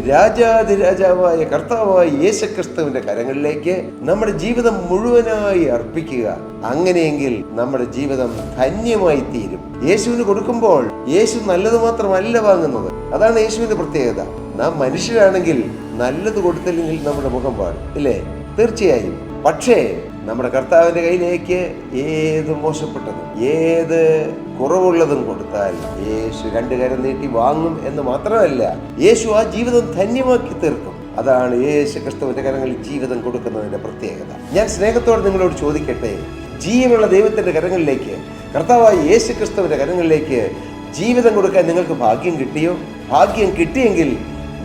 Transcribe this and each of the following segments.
രാജാധിരാജാവായ കർത്താവായ യേശുക്രിസ്തുവിന്റെ കരങ്ങളിലേക്ക് നമ്മുടെ ജീവിതം മുഴുവനായി അർപ്പിക്കുക. അങ്ങനെയെങ്കിൽ നമ്മുടെ ജീവിതം ധന്യമായി തീരും. യേശുവിന് കൊടുക്കുമ്പോൾ യേശു നല്ലത് മാത്രമല്ല വാങ്ങുന്നത്. അതാണ് യേശുവിന്റെ പ്രത്യേകത. നാം മനുഷ്യരാണെങ്കിൽ നല്ലത് കൊടുത്തില്ലെങ്കിൽ നമ്മുടെ മുഖം പാടും, ഇല്ലേ? തീർച്ചയായും. പക്ഷേ നമ്മുടെ കർത്താവിന്റെ കയ്യിലേക്ക് ഏത് മോശപ്പെട്ടതും ഏത് കുറവുള്ളതും കൊടുത്താൽ യേശു രണ്ട് കരം നീട്ടി വാങ്ങും എന്ന് മാത്രമല്ല, യേശു ആ ജീവിതം ധന്യമാക്കി തീർക്കും. അതാണ് യേശു ക്രിസ്തുവിന്റെ കരങ്ങളിൽ ജീവിതം കൊടുക്കുന്നതിന്റെ പ്രത്യേകത. ഞാൻ സ്നേഹത്തോടെ നിങ്ങളോട് ചോദിക്കട്ടെ, ജീവനുള്ള ദൈവത്തിന്റെ കരങ്ങളിലേക്ക്, കർത്താവായ യേശു ക്രിസ്തുവിന്റെ കരങ്ങളിലേക്ക് ജീവിതം കൊടുക്കാൻ നിങ്ങൾക്ക് ഭാഗ്യം കിട്ടിയോ? ഭാഗ്യം കിട്ടിയെങ്കിൽ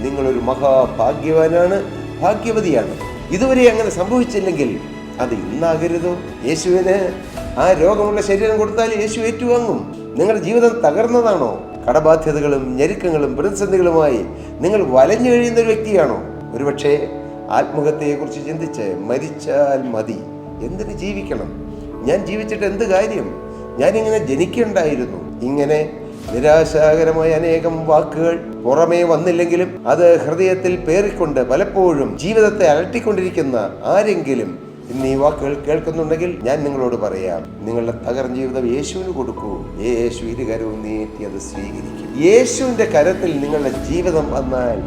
നിങ്ങളൊരു മഹാഭാഗ്യവാനാണ്, ഭാഗ്യവതിയാണ്. ഇതുവരെ അങ്ങനെ സംഭവിച്ചില്ലെങ്കിൽ അത് ഇന്നാകരുതോ? യേശുവിന് ആ രോഗമുള്ള ശരീരം കൊടുത്താൽ യേശു ഏറ്റുവാങ്ങും. നിങ്ങളുടെ ജീവിതം തകർന്നതാണോ? കടബാധ്യതകളും ഞെരുക്കങ്ങളും പ്രതിസന്ധികളുമായി നിങ്ങൾ വലഞ്ഞു കഴിയുന്ന ഒരു വ്യക്തിയാണോ? ഒരുപക്ഷെ ആത്മഹത്യയെക്കുറിച്ച് ചിന്തിച്ച് മരിച്ചാൽ മതി, എന്തിന് ജീവിക്കണം, ഞാൻ ജീവിച്ചിട്ട് എന്ത് കാര്യം, ഞാനിങ്ങനെ ജനിക്കണ്ടായിരുന്നു, ഇങ്ങനെ നിരാശാകരമായ അനേകം വാക്കുകൾ പുറമേ വന്നില്ലെങ്കിലും അത് ഹൃദയത്തിൽ പേറിക്കൊണ്ട് പലപ്പോഴും ജീവിതത്തെ അലട്ടിക്കൊണ്ടിരിക്കുന്ന ആരെങ്കിലും ഇന്ന് ഈ വാക്കുകൾ കേൾക്കുന്നുണ്ടെങ്കിൽ ഞാൻ നിങ്ങളോട് പറയാം, നിങ്ങളുടെ തകർന്ന ജീവിതം യേശുവിന് കൊടുക്കൂ. യേശു ഇരുകരവും നീട്ടി അത് സ്വീകരിക്കും. യേശുവിന്റെ കരത്തിൽ നിങ്ങളുടെ ജീവിതം വന്നാൽ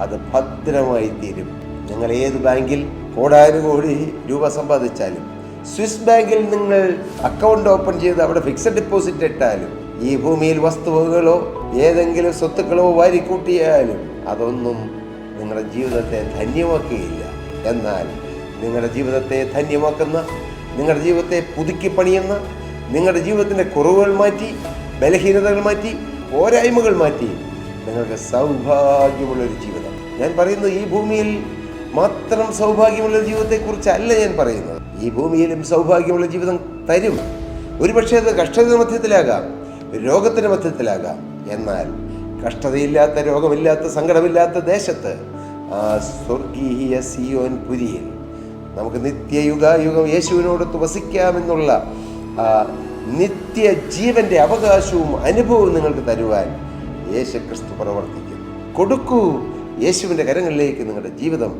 അത് ഭദ്രമായി തീരും. നിങ്ങൾ ഏത് ബാങ്കിൽ കോടാനുകോടി രൂപ സമ്പാദിച്ചാലും, സ്വിസ് ബാങ്കിൽ നിങ്ങൾ അക്കൗണ്ട് ഓപ്പൺ ചെയ്ത് അവിടെ ഫിക്സഡ് ഡെപ്പോസിറ്റ് ഇട്ടാലും, ഈ ഭൂമിയിൽ വസ്തുവകകളോ ഏതെങ്കിലും സ്വത്തുക്കളോ വാരിക്കൂട്ടിയാലും അതൊന്നും നിങ്ങളുടെ ജീവിതത്തെ ധന്യമാക്കുകയില്ല. എന്നാൽ നിങ്ങളുടെ ജീവിതത്തെ ധന്യമാക്കുന്ന, നിങ്ങളുടെ ജീവിതത്തെ പുതുക്കി പണിയുന്ന, നിങ്ങളുടെ ജീവിതത്തിൻ്റെ കുറവുകൾ മാറ്റി, ബലഹീനതകൾ മാറ്റി, പോരായ്മകൾ മാറ്റി നിങ്ങൾക്ക് സൗഭാഗ്യമുള്ളൊരു ജീവിതം. ഞാൻ പറയുന്നത് ഈ ഭൂമിയിൽ മാത്രം സൗഭാഗ്യമുള്ള ജീവിതത്തെക്കുറിച്ചല്ല ഞാൻ പറയുന്നത്. ഈ ഭൂമിയിലും സൗഭാഗ്യമുള്ള ജീവിതം തരും. ഒരുപക്ഷെ അത് കഷ്ടത മധ്യത്തിലാകാം, രോഗത്തിന് മധ്യത്തിലാകാം. എന്നാൽ കഷ്ടതയില്ലാത്ത, രോഗമില്ലാത്ത, സങ്കടമില്ലാത്ത ദേശത്ത്, ആ സ്വർഗീയ സിയോൻ പുരിയിൽ നമുക്ക് നിത്യയുഗായുഗം യേശുവിനോടൊത്ത് വസിക്കാമെന്നുള്ള നിത്യ ജീവന്റെ അവകാശവും അനുഭവവും നിങ്ങൾക്ക് തരുവാൻ യേശു ക്രിസ്തു പ്രവർത്തിക്കുന്നു. കൊടുക്കൂ യേശുവിൻ്റെ കരങ്ങളിലേക്ക് നിങ്ങളുടെ ജീവിതം.